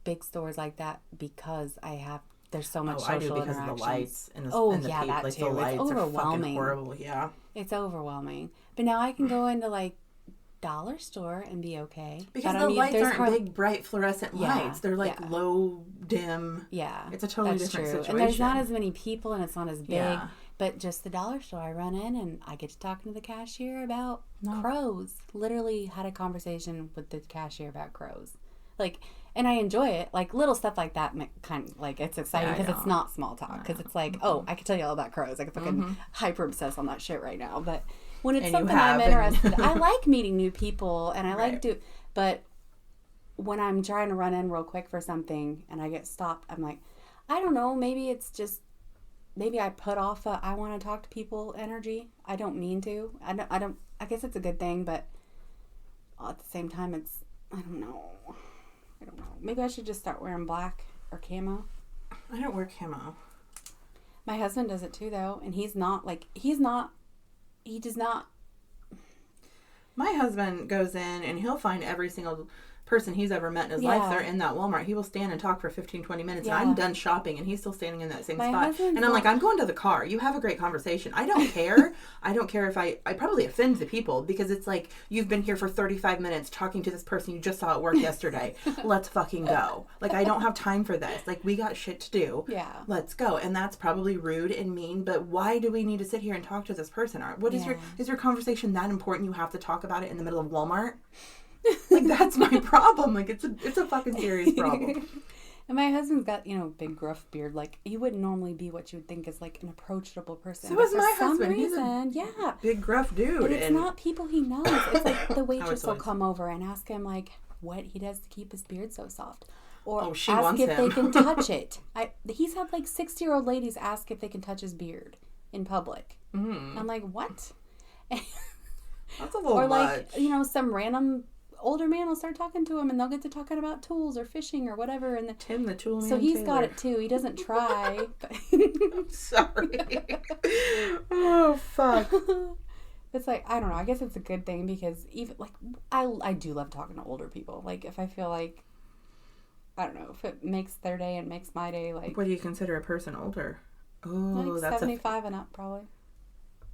big stores like that because there's so much social interaction. Because of the lights and the that like, too. The lights it's overwhelming. Are fucking horrible, yeah. It's overwhelming. But now I can go into, like, dollar store and be okay. Because the lights aren't big, bright, fluorescent lights. They're, like, low, dim. Yeah. It's a totally different situation. And there's not as many people, and it's not as big. Yeah. But just the dollar store, I run in, and I get to talking to the cashier about crows. Literally had a conversation with the cashier about crows. Like, and I enjoy it. Like, little stuff like that, kind of, like, it's exciting because it's not small talk. Because it's like, oh, I can tell you all about crows. I can fucking hyper obsess on that shit right now. But when it's something I'm interested in, I like meeting new people, and I like but when I'm trying to run in real quick for something and I get stopped, I'm like, I don't know, maybe I put off I want to talk to people energy. I don't mean to. I guess it's a good thing, but at the same time, I don't know. Maybe I should just start wearing black or camo. I don't wear camo. My husband does it too, though, and he does not. My husband goes in and he'll find every single person he's ever met in his life. They're in that Walmart. He will stand and talk for 15, 20 minutes, and I'm done shopping, and he's still standing in that same spot. And I'm like, I'm going to the car. You have a great conversation. I don't care. I don't care if I probably offend the people, because it's like, you've been here for 35 minutes talking to this person you just saw at work yesterday. Let's fucking go. Like, I don't have time for this. Like, we got shit to do. Yeah. Let's go. And that's probably rude and mean, but why do we need to sit here and talk to this person? What is your conversation that important you have to talk about it in the middle of Walmart? Like, that's my problem. Like, it's a fucking serious problem. And my husband's got, big gruff beard. Like, he wouldn't normally be what you would think is, like, an approachable person. So is my husband. He's a big gruff dude. And it's not people he knows. It's like the waitress will come over and ask him, like, what he does to keep his beard so soft. Or ask if they can touch it. He's had, like, 60-year-old ladies ask if they can touch his beard in public. Mm. I'm like, what? That's a little much. Or, like, some random older man will start talking to him, and they'll get to talking about tools or fishing or whatever. And Tim, the tool man. So he's got it too. He doesn't try. But I'm sorry. Oh fuck. It's like, I don't know. I guess it's a good thing, because even like I do love talking to older people. Like, if I feel like, I don't know, if it makes their day and makes my day, like. What do you consider a person older? Oh, like that's 75 and up, probably.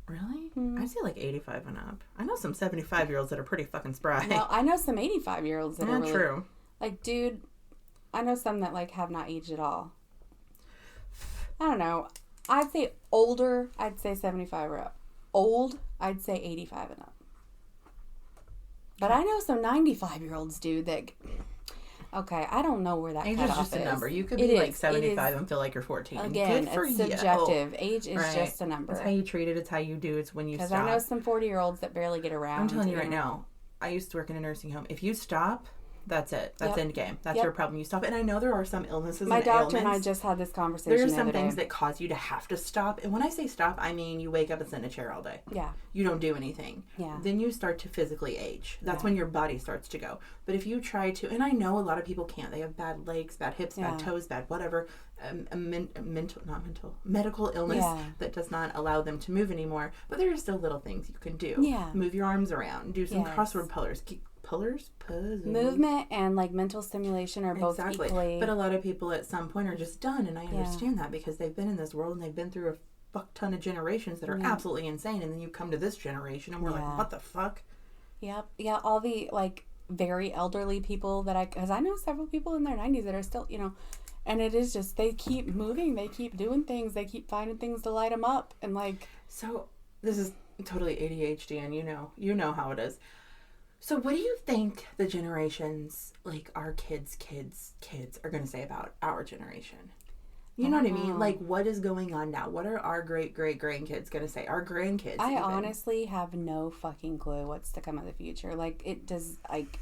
Really? Mm-hmm. I'd say like 85 and up. I know some 75-year-olds that are pretty fucking spry. Well, I know some 85-year-olds that are really... true. Like, dude, I know some that, like, have not aged at all. I don't know. I'd say older, I'd say 75 or up. Old, I'd say 85 and up. But I know some 95-year-olds, dude, that... Okay, I don't know where that age cutoff is just a number. You could be like 75 and feel like you're 14. Again, it's subjective. Age is just a number. It's how you treat it. It's how you do. It's when you stop. Because I know some 40-year-olds that barely get around. I'm telling you right now, I used to work in a nursing home. If you stop, That's it. That's end game. That's your problem. You stop. And I know there are some illnesses. My and doctor ailments. and I just had this conversation. There are some things that cause you to have to stop. And when I say stop, I mean you wake up and sit in a chair all day. Yeah. You don't do anything. Yeah. Then you start to physically age. That's when your body starts to go. But if you try to, and I know a lot of people can't. They have bad legs, bad hips, bad toes, bad whatever. Medical illness that does not allow them to move anymore. But there are still little things you can do. Yeah. Move your arms around. Do some crossword puzzles. Puzzles. Movement and like mental stimulation are both equally. But a lot of people at some point are just done, and I understand that because they've been in this world and they've been through a fuck ton of generations that are absolutely insane, and then you come to this generation and we're like, what the fuck? Yep. Yeah, all the like very elderly people because I know several people in their 90s that are still, and it is just, they keep moving, they keep doing things, they keep finding things to light them up, and like. So this is totally ADHD, and you know how it is. So what do you think the generations, like our kids are going to say about our generation? You know what I mean? Like, what is going on now? What are our great-great-grandkids going to say? Our grandkids I honestly have no fucking clue what's to come of the future. Like, it does, like,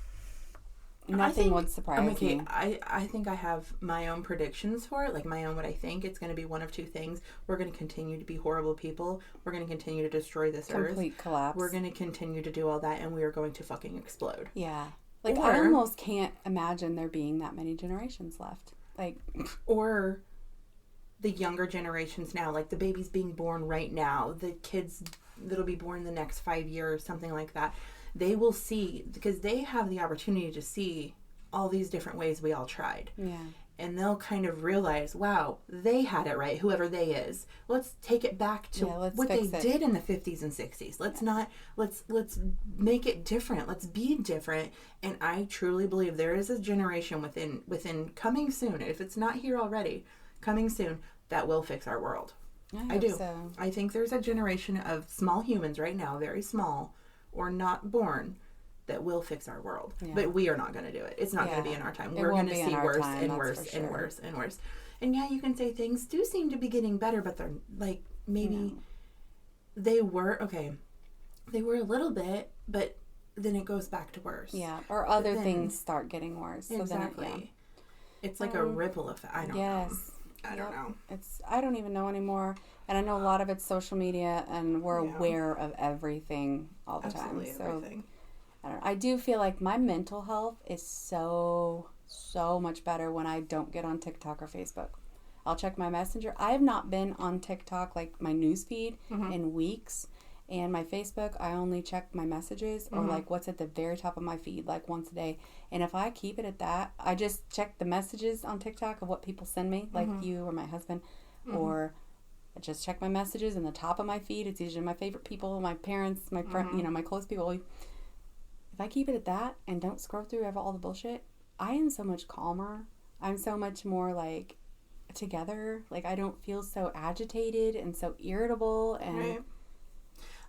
nothing would surprise me. I think I have my own predictions for it, like my own what I think. It's going to be one of two things. We're going to continue to be horrible people. We're going to continue to destroy this earth. Complete collapse. We're going to continue to do all that, and we are going to fucking explode. Yeah. Like, I almost can't imagine there being that many generations left. Like, or the younger generations now, like the babies being born right now, the kids that'll be born in the next 5 years, something like that. They will see, because they have the opportunity to see all these different ways we all tried. Yeah. And they'll kind of realize, wow, they had it right, whoever they is. Let's take it back to what they did in the 50s and 60s. Let's make it different. Let's be different. And I truly believe there is a generation within coming soon, if it's not here already, coming soon, that will fix our world. I do. So. I think there's a generation of small humans right now, very small, or not born, that will fix our world. Yeah. But we are not going to do it. It's not going to be in our time. We're going to see worse and worse and worse and worse. And yeah, you can say things do seem to be getting better, but they're like, maybe they were a little bit, but then it goes back to worse. Yeah, or other things start getting worse. Exactly. So then it's like a ripple effect. I don't know. I don't know. I don't even know anymore. And I know a lot of it's social media, and we're aware of everything all the time. So everything. I do feel like my mental health is so much better when I don't get on TikTok or Facebook. I'll check my messenger. I have not been on TikTok, like my newsfeed, in weeks. And my Facebook, I only check my messages or like what's at the very top of my feed, like once a day. And if I keep it at that, I just check the messages on TikTok of what people send me, like you or my husband, or I just check my messages in the top of my feed. It's usually my favorite people, my parents, my friend, my close people. If I keep it at that and don't scroll through all the bullshit, I am so much calmer. I'm so much more like together. Like I don't feel so agitated and so irritable and. Right.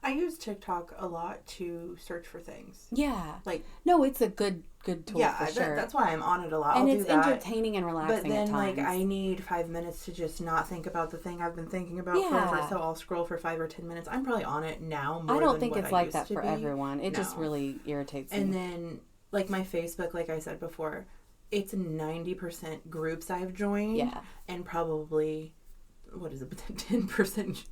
I use TikTok a lot to search for things. Yeah. No, it's a good tool for sure. That's why I'm on it a lot. And it's entertaining and relaxing. But then, at times. I need 5 minutes to just not think about the thing I've been thinking about forever. So I'll scroll for 5 or 10 minutes. I'm probably on it now more. I don't think it's like that for everyone. It just really irritates me. And then, my Facebook, like I said before, it's 90% groups I've joined. Yeah. And probably, 10%.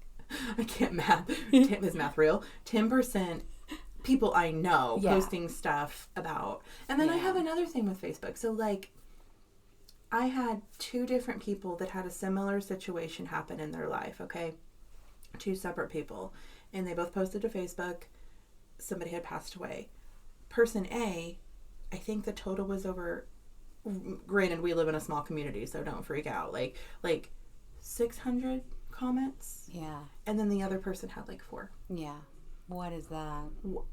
I can't math. Is math real? 10% people I know posting stuff about. And then I have another thing with Facebook. So, I had 2 different people that had a similar situation happen in their life, okay? 2 separate people. And they both posted to Facebook. Somebody had passed away. Person A, I think the total was over... Granted, we live in a small community, so don't freak out. Like 600... comments. Yeah. And then the other person had 4. Yeah. What is that?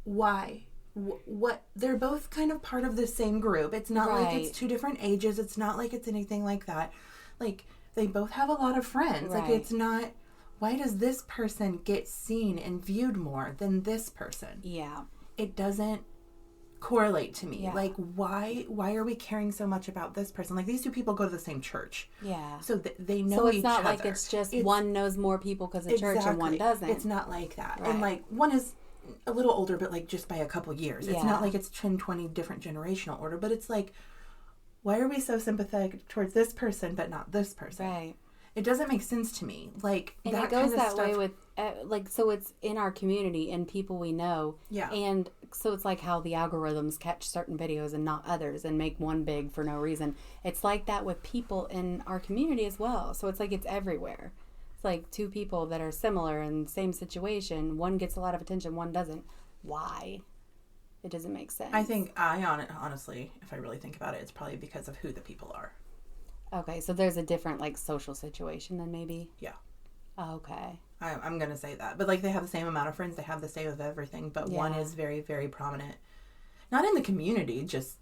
Why? What? They're both kind of part of the same group. It's not like it's 2 different ages. It's not like it's anything like that. They both have a lot of friends. Right. It's not, why does this person get seen and viewed more than this person? Yeah. It doesn't correlate to me. Yeah. Why are we caring so much about this person? These 2 people go to the same church. Yeah. So they know each other. So it's not it's just one knows more people because of church and one doesn't. It's not like that. Right. And one is a little older, but like just by a couple years. It's not like it's 10, 20 different generational order, but it's like, why are we so sympathetic towards this person but not this person? Right. It doesn't make sense to me. Like, and that it goes kind of that stuff, way with like, so it's in our community and people we know. Yeah. And so it's like how the algorithms catch certain videos and not others and make one big for no reason. It's like that with people in our community as well. So it's like it's everywhere. It's like two people that are similar in the same situation. One gets a lot of attention, one doesn't. Why? It doesn't make sense. I think honestly, if I really think about it, it's probably because of who the people are. Okay, so there's a different, like, social situation then maybe? Yeah. Oh, okay. I'm going to say that. But, like, they have the same amount of friends. They have the same of everything. But one is very, very prominent. Not in the community, just...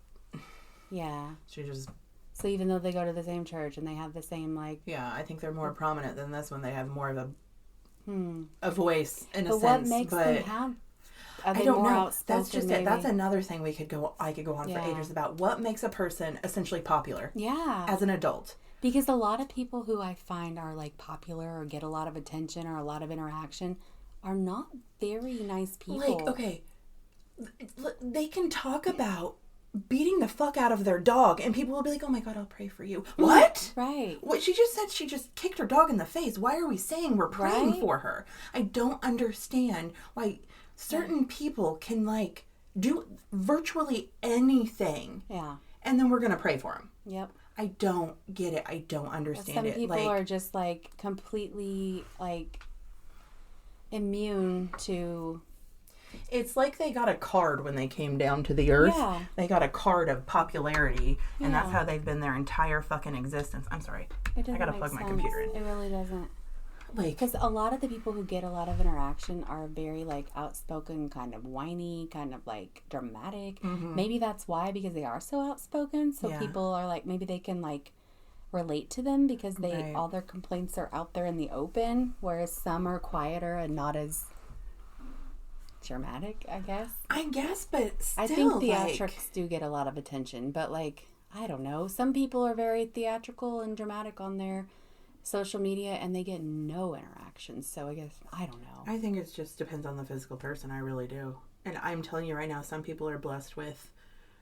Yeah. She just... So even though they go to the same church and they have the same, like... Yeah, I think they're more prominent than this one. They have more of a voice, in a sense. But what makes them have... Are they I don't more know. outspoken, That's just maybe? it. That's another thing I could go on for ages about. What makes a person essentially popular? Yeah. As an adult. Because a lot of people who I find are, like, popular or get a lot of attention or a lot of interaction are not very nice people. Like, okay, they can talk about beating the fuck out of their dog, and people will be like, oh my God, I'll pray for you. What? Right. What she just said, she just kicked her dog in the face. Why are we saying we're praying for her? I don't understand why certain people can, like, do virtually anything. Yeah. And then we're going to pray for them. Yep. I don't get it. I don't understand it. Some people are just, like, completely, like, immune to... It's like they got a card when they came down to the earth. Yeah. They got a card of popularity, and that's how they've been their entire fucking existence. I'm sorry. I gotta plug my computer in. It really doesn't. Like, because a lot of the people who get a lot of interaction are very, like, outspoken, kind of whiny, kind of, like, dramatic. Mm-hmm. Maybe that's why, because they are so outspoken. So people are like, maybe they can, like, relate to them because they all their complaints are out there in the open, whereas some are quieter and not as dramatic, I guess. But still, I think theatrics do get a lot of attention, but, like, I don't know. Some people are very theatrical and dramatic on their social media and they get no interactions. So I guess, I don't know. I think it just depends on the physical person. I really do. And I'm telling you right now, some people are blessed with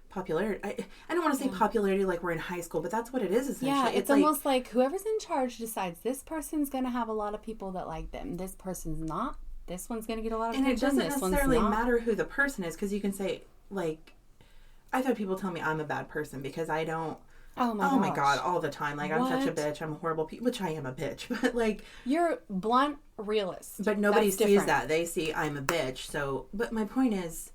popularity. I don't want to say popularity like we're in high school, but that's what it is essentially. Yeah, it's almost like whoever's in charge decides this person's going to have a lot of people that like them. This person's not. This one's going to get a lot of attention. And it doesn't necessarily matter who the person is, because you can say, like, I've had people tell me I'm a bad person because I don't. Oh my God, all the time. Like, I'm such a bitch. I'm a horrible which I am a bitch. But, like... You're blunt realist. But nobody sees that. They see I'm a bitch. So, but my point is,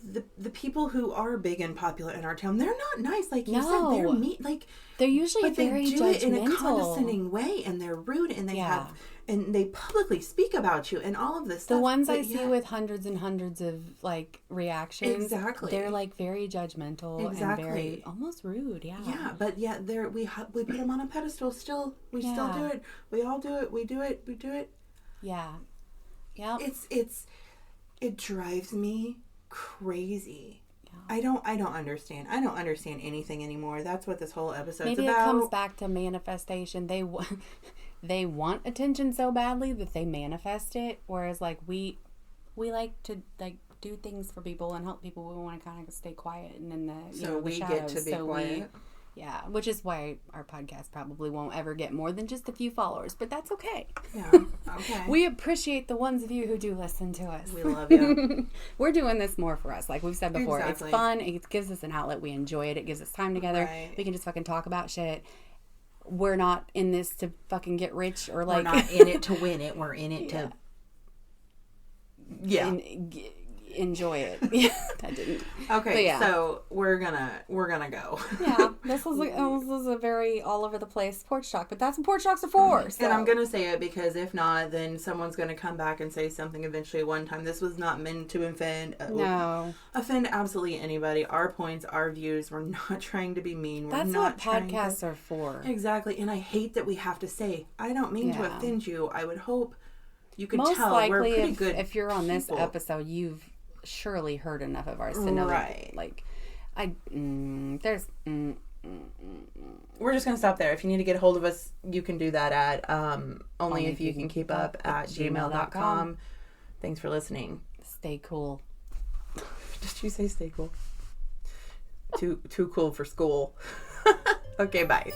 the people who are big and popular in our town, they're not nice. Like you said, they're mean. Like, they're usually very judgmental. But they do it in a condescending way, and they're rude, and they have... And they publicly speak about you and all of this stuff. The ones I see with hundreds and hundreds of, like, reactions. Exactly. They're, like, very judgmental and very almost rude, Yeah, but we put them on a pedestal still. We still do it. We all do it. We do it. We do it. Yeah. Yeah. It drives me crazy. Yeah. I don't understand. I don't understand anything anymore. That's what this whole episode's about. Maybe it comes back to manifestation. They want attention so badly that they manifest it, whereas, like, we like to, like, do things for people and help people. We want to kind of stay quiet and in the shadows. Get to be quiet. Which is why our podcast probably won't ever get more than just a few followers, but that's okay. Yeah, okay. We appreciate the ones of you who do listen to us. We love you. We're doing this more for us, like we've said before. Exactly. It's fun. It gives us an outlet. We enjoy it. It gives us time together. Right. We can just fucking talk about shit. We're not in this to fucking get rich or, like... We're not in it to win it. We're in it to... Yeah. Enjoy it. Yeah, that didn't. Okay, so we're gonna go. Yeah, this was a very all over the place porch talk, but that's what porch talks are for. So. And I'm gonna say it because if not, then someone's gonna come back and say something eventually one time. This was not meant to offend absolutely anybody. Our points, our views. We're not trying to be mean. That's not what podcasts are for. Exactly, and I hate that we have to say, I don't mean to offend you. I would hope you could Most tell likely we're pretty good if you're on people. This episode, you've surely heard enough of ours to know like we're just gonna stop there. If you need to get a hold of us, you can do that at onlyifyoucankeepup at gmail.com. Thanks for listening. stay cool. Did you say stay cool? Too cool for school. Okay, bye.